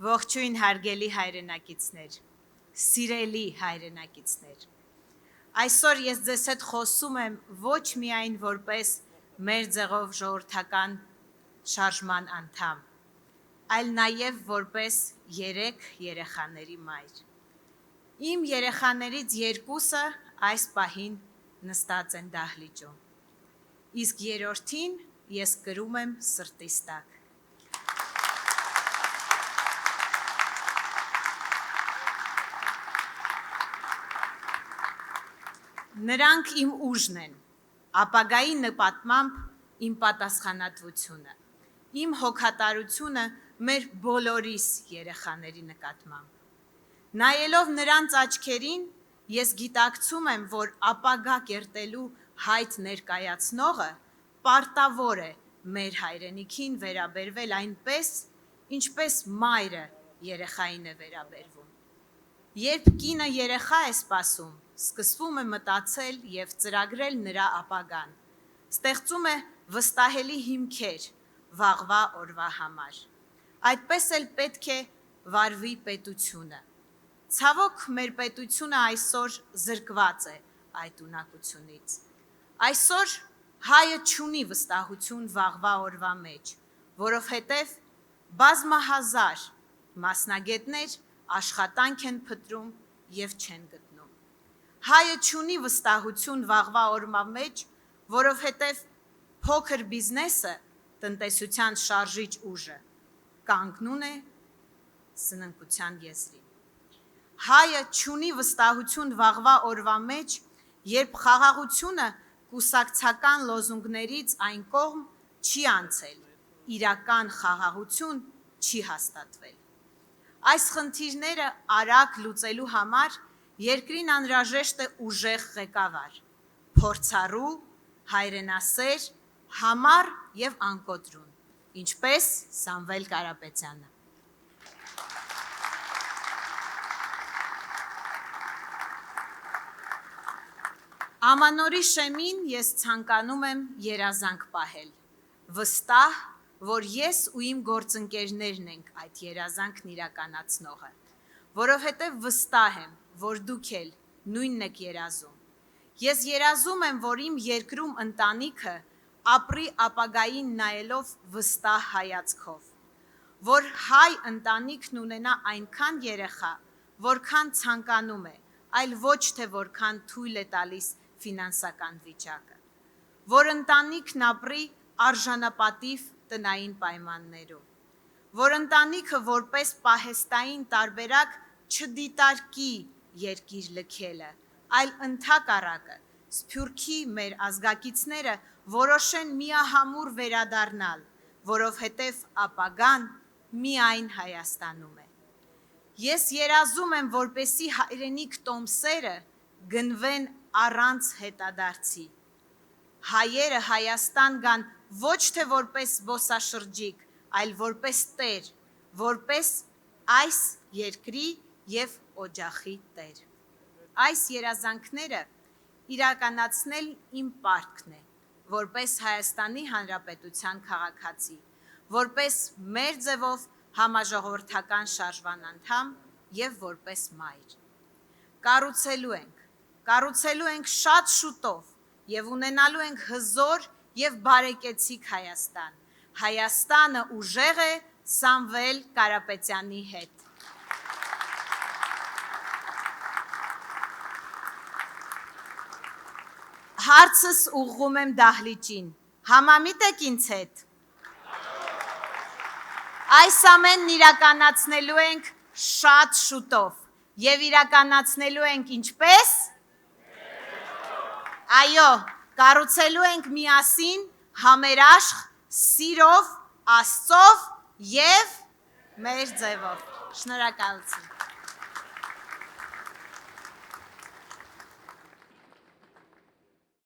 Ողջույն հարգելի հայրենակիցներ, սիրելի հայրենակիցներ, այսօր ես ձեզ հետ խոսում եմ ոչ միայն որպես մեր ձեղով ժողովրդական շարժման անդամ, այլ նաև որպես 3 երեխաների մայր։ Իմ երեխաներից 2-ը այս պահին նստած են դահլիճում, իսկ 3-ին ես կրում եմ սրտիս տակ։ Նրանք իմ ուժն են, ապագայի նպատմամբ իմ պատասխանատվությունը, իմ հոգատարությունը մեր բոլորիս երեխաների նկատմամբ։ Նայելով նրանց աչքերին, ես գիտակցում եմ, որ ապագա կերտելու հայտ ներկայացնողը պարտավոր է մեր հայրենիքին վերաբերվել այնպես, ինչպես մայրը երեխային է վերաբերվում։ Երբ կինը երեխա է սպասում, սկսվում է մտածել և ծրագրել նրա ապագան, ստեղծում է վստահելի հիմքեր վաղվա օրվա համար։ Այդպես էլ պետք է վարվի պետությունը։ Ցավոք, մեր պետությունը այսօր զրկված է այդ ունակությունից։ Այսօր հայը չունի վստահություն վաղվա օրվա մեջ, որովհետև բազմահազար մասնագետներ աշխատանք են փնտրում և չեն գտնում։ Հայը չունի վստահություն վաղվա օրվա մեջ, որովհետև փոքր բիզնեսը, տնտեսության շարժիչ ուժը, կանգնուն է սնանկության եզրին։ Հայը չունի վստահություն վաղվա օրվա մեջ, երբ խաղաղությունը կուսակցական լոզունգներից այն կողմ չի անցել, իրական խաղաղություն չի հաստատվել։ Այս խնդիրները արագ լուծելու համար երկրին անհրաժեշտ է ուժեղ ղեկավար, փորձառու, հայրենասեր, համառ և անկոտրուն, ինչպես Սամվել Կարապետյանը։ Ամանորի շեմին ես ցանկանում եմ երազանք պահել, վստահ, որ ես ու իմ գործընկերներն ենք այդ երազանքն իրականացնողը, որովհետև վստահ եմ, որ դուք էլ նույնն եք երազում։ Ես երազում եմ, որ իմ երկրում ընտանիքը ապրի ապագային նայելով վստահ հայացքով, որ հայ ընտանիքն ունենա այնքան երեխա, որքան ցանկանում է, այլ ոչ թե որքան թույլ է տալիս ֆինանսական վիճակը, որ ընտանիքն ապրի արժանապատիվ տնային պայմաններում, որ ընտանիքը որպես պահեստային տարբերակ չդիտարկի երկիր լքելը, այլ ընդհակառակը Սփյուռքի մեր ազգակիցները որոշեն միահամուռ վերադառնալ, որովհետև ապագան միայն Հայաստանում է։ Ես երազում եմ, որպեսզի հայրենիք տոմսերը գնվեն առանց հետադարձի։ Հայերը Հայաստան գան ոչ թե որպես զբոսաշրջիկ, այլ որպես տեր, որպես այս երկրի և օջախի տեր։ Այս երազանքները իրականացնել իմ պարտքն է, որպես Հայաստանի Հանրապետության քաղաքացի, որպես մեր ձևով համաժողովրդական շարժման անդամ և որպես մայր։ Կառուցելու ենք շատ շուտով և ունենալու ենք հզոր և բարեկեցիկ Հայաստան։ Հայաստանը ուժեղ է Սամվել Կարապետյանի հետ։ Հարցս ուղղում եմ դահլիճին, համամիտ եք ինձ հետ։ Այս ամենն իրականացնելու ենք շատ շուտով և իրականացնելու ենք ինչպես։ Այո, կառուցելու ենք միասին, համերաշխ, սիրով, Աստծով և մեր ձևով։ Շնորհակալություն։